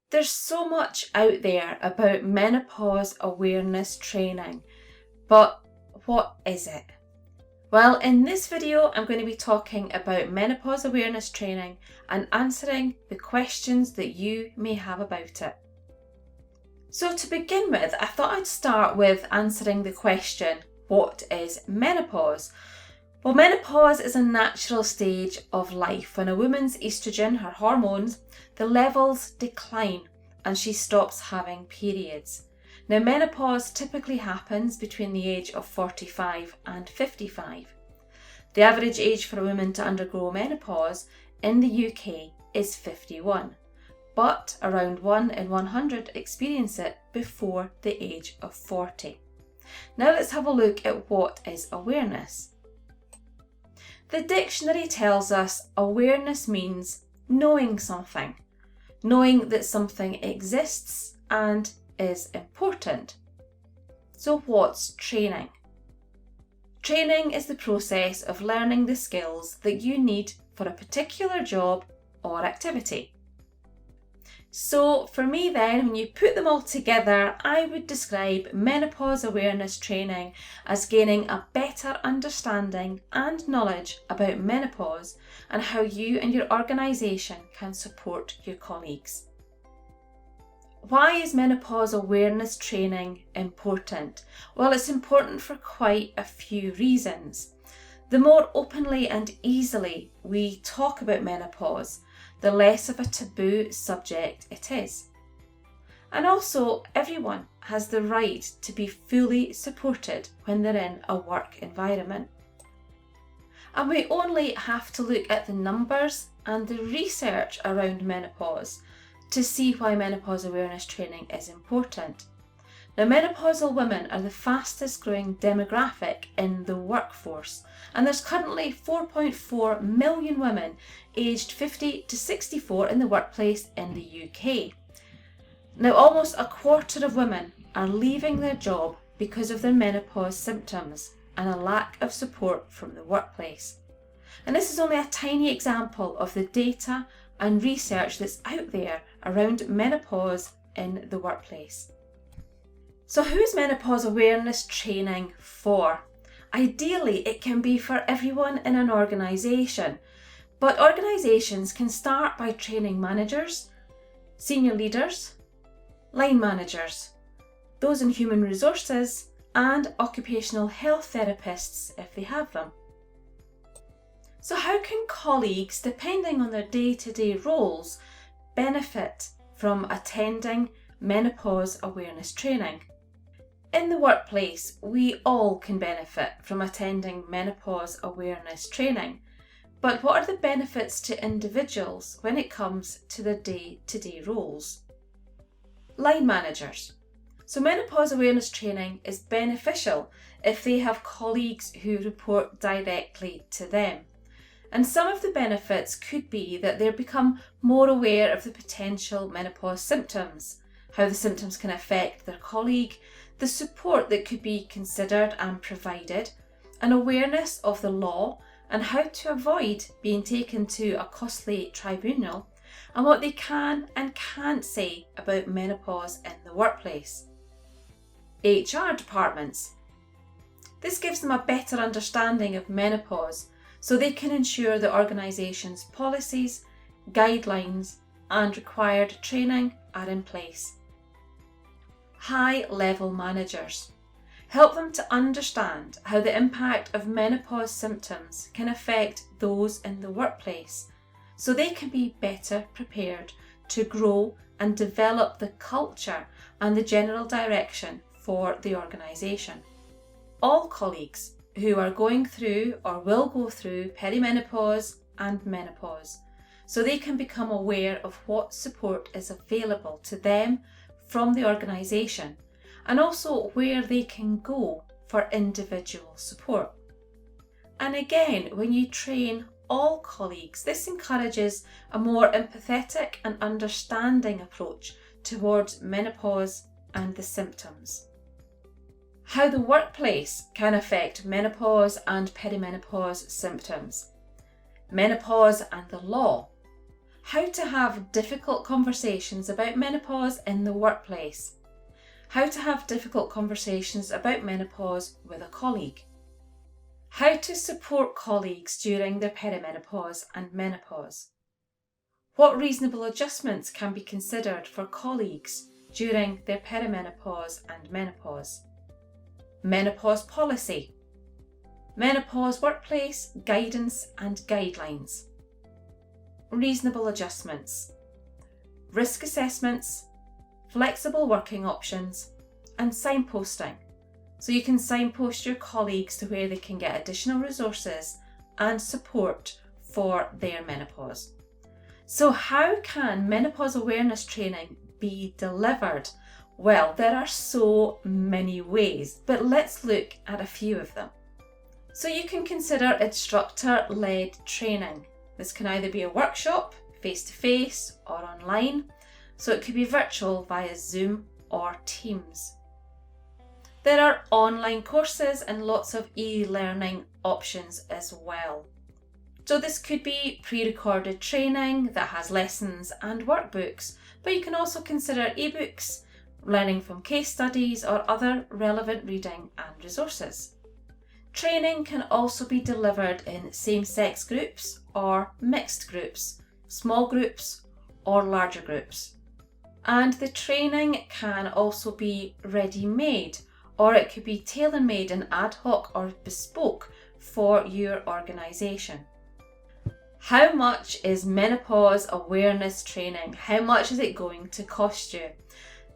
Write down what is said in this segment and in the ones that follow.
There's so much out there about menopause awareness training, but what is it? Well, in this video, I'm going to be talking about menopause awareness training and answering the questions that you may have about it. So to begin with, I thought I'd start with answering the question, what is menopause? Well, menopause is a natural stage of life when a woman's estrogen, her hormones, the levels decline and she stops having periods. Now, menopause typically happens between the age of 45 and 55. The average age for a woman to undergo menopause in the UK is 51, but around 1 in 100 experience it before the age of 40. Now let's have a look at what is awareness. The dictionary tells us awareness means knowing something, knowing that something exists and is important. So what's training? Training is the process of learning the skills that you need for a particular job or activity. So for me then, when you put them all together, I would describe menopause awareness training as gaining a better understanding and knowledge about menopause and how you and your organisation can support your colleagues. Why is menopause awareness training important? Well, it's important for quite a few reasons. The more openly and easily we talk about menopause, the less of a taboo subject it is. And also, everyone has the right to be fully supported when they're in a work environment. And we only have to look at the numbers and the research around menopause to see why menopause awareness training is important. Now, menopausal women are the fastest growing demographic in the workforce, and there's currently 4.4 million women aged 50 to 64 in the workplace in the UK. Now, almost a quarter of women are leaving their job because of their menopause symptoms and a lack of support from the workplace. And this is only a tiny example of the data and research that's out there around menopause in the workplace. So who is menopause awareness training for? Ideally, it can be for everyone in an organisation, but organisations can start by training managers, senior leaders, line managers, those in human resources, and occupational health therapists if they have them. So how can colleagues, depending on their day-to-day roles, benefit from attending menopause awareness training? In the workplace, we all can benefit from attending menopause awareness training, but what are the benefits to individuals when it comes to their day-to-day roles? Line managers. So menopause awareness training is beneficial if they have colleagues who report directly to them. And some of the benefits could be that they become more aware of the potential menopause symptoms, how the symptoms can affect their colleague, the support that could be considered and provided, an awareness of the law and how to avoid being taken to a costly tribunal, and what they can and can't say about menopause in the workplace. HR departments. This gives them a better understanding of menopause so they can ensure the organisation's policies, guidelines and required training are in place. High-level managers. Help them to understand how the impact of menopause symptoms can affect those in the workplace so they can be better prepared to grow and develop the culture and the general direction for the organisation. All colleagues who are going through or will go through perimenopause and menopause, so they can become aware of what support is available to them from the organisation and also where they can go for individual support. And again, when you train all colleagues, this encourages a more empathetic and understanding approach towards menopause and the symptoms. How the workplace can affect menopause and perimenopause symptoms. Menopause and the law. how to have difficult conversations about menopause in the workplace, how to have difficult conversations about menopause with a colleague, how to support colleagues during their perimenopause and menopause, what reasonable adjustments can be considered for colleagues during their perimenopause and menopause, menopause policy, menopause workplace guidance and guidelines, reasonable adjustments, risk assessments, flexible working options, and signposting. So you can signpost your colleagues to where they can get additional resources and support for their menopause. So how can menopause awareness training be delivered? Well, there are so many ways, but let's look at a few of them. So you can consider instructor-led training. This can either be a workshop, face-to-face, or online. So it could be virtual via Zoom or Teams. There are online courses and lots of e-learning options as well. So this could be pre-recorded training that has lessons and workbooks, but you can also consider ebooks, learning from case studies or other relevant reading and resources. Training can also be delivered in same-sex groups or mixed groups, small groups or larger groups. And the training can also be ready-made, or it could be tailor-made and ad hoc or bespoke for your organisation. How much is menopause awareness training? How much is it going to cost you?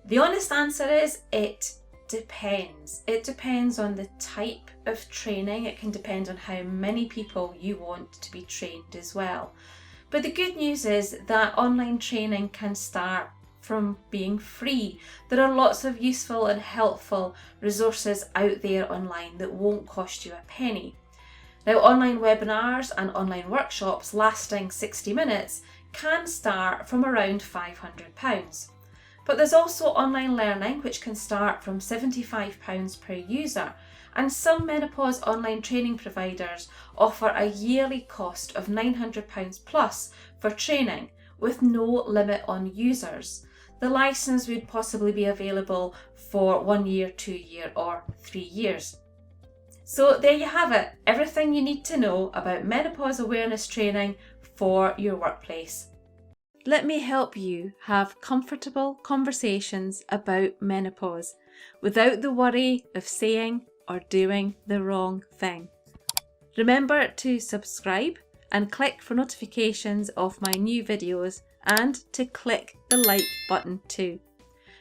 The honest answer is it depends. It depends on the type of training. It can depend on how many people you want to be trained as well. But the good news is that online training can start from being free. There are lots of useful and helpful resources out there online that won't cost you a penny. Now, online webinars and online workshops lasting 60 minutes can start from around £500. But there's also online learning which can start from £75 per user, and some menopause online training providers offer a yearly cost of £900 plus for training with no limit on users. The licence would possibly be available for 1 year, 2 year or 3 years. So there you have it, everything you need to know about menopause awareness training for your workplace. Let me help you have comfortable conversations about menopause without the worry of saying or doing the wrong thing. Remember to subscribe and click for notifications of my new videos, and to click the like button too.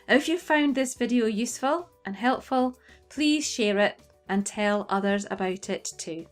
If you found this video useful and helpful, please share it and tell others about it too.